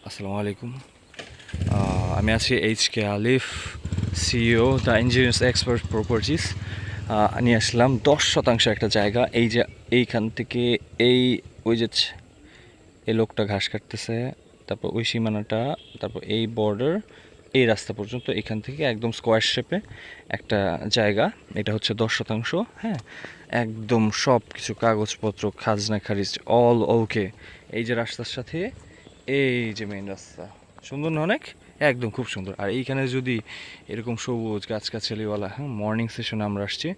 আসসালামু আলাইকুম। আমি আছি এইচ.কে আলিফ, CEO the engineers expert properties. নিয়ে আসলাম 10% একটা জায়গা। এই যে এইখান থেকে এই ওই যে এই লোকটা ঘাস কাটতেছে, তারপর ওই সীমানাটা, তারপর এই বর্ডার, এই রাস্তা পর্যন্ত, এখান থেকে একদম স্কোয়ার শেপে একটা জায়গা। এটা হচ্ছে 10%। হ্যাঁ, একদম সব কিছু কাগজপত্র, খাজনা খারিজ অল ওকে। এই যে রাস্তার সাথে এই যে মেইন রাস্তা, সুন্দর না অনেক? একদম খুব সুন্দর। আর এইখানে যদি এরকম সবুজ গাছগাছালিওয়ালা, হ্যাঁ, মর্নিং সেশনে আমরা আসছি,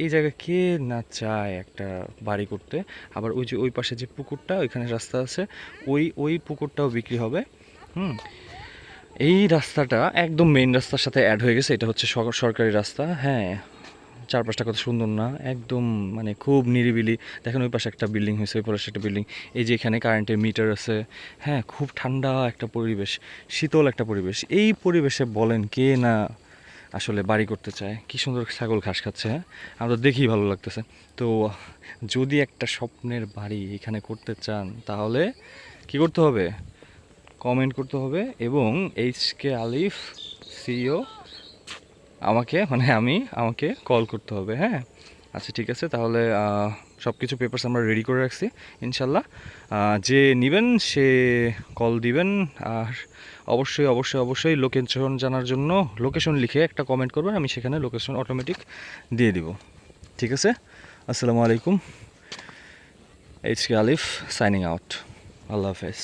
এই জায়গায় কে না চায় একটা বাড়ি করতে। আবার ওই যে ওই পাশে যে পুকুরটা, ওইখানে রাস্তা আছে, ওই ওই পুকুরটাও বিক্রি হবে। হুম, এই রাস্তাটা একদম মেইন রাস্তার সাথে অ্যাড হয়ে গেছে। এটা হচ্ছে সরকারি রাস্তা। হ্যাঁ, চারপাশটা কত সুন্দর না, একদম মানে খুব নিরিবিলি। দেখেন ওই পাশে একটা বিল্ডিং হয়েছে, ওই পাশে একটা বিল্ডিং, এই যে এখানে কারেন্টের মিটার আছে। হ্যাঁ, খুব ঠান্ডা একটা পরিবেশ, শীতল একটা পরিবেশ। এই পরিবেশে বলেন কে না আসলে বাড়ি করতে চায়? কি সুন্দর ছাগল ঘাস খাচ্ছে, হ্যাঁ, আমাদের দেখেই ভালো লাগতেছে। তো যদি একটা স্বপ্নের বাড়ি এখানে করতে চান, তাহলে কি করতে হবে? কমেন্ট করতে হবে, এবং এইচ.কে আলিফ, সিইও, আমাকে কল করতে হবে। হ্যাঁ, আচ্ছা ঠিক আছে, তাহলে সব কিছু পেপারস আমরা রেডি করে রাখছি। ইনশাল্লাহ যে নেবেন সে কল দিবেন। আর অবশ্যই অবশ্যই অবশ্যই লোকেশন জানার জন্য লোকেশন লিখে একটা কমেন্ট করবেন, আমি সেখানে লোকেশন অটোমেটিক দিয়ে দিব। ঠিক আছে, আসসালামু আলাইকুম। এইচ.কে আলিফ সাইনিং আউট। আল্লাহ হাফেজ।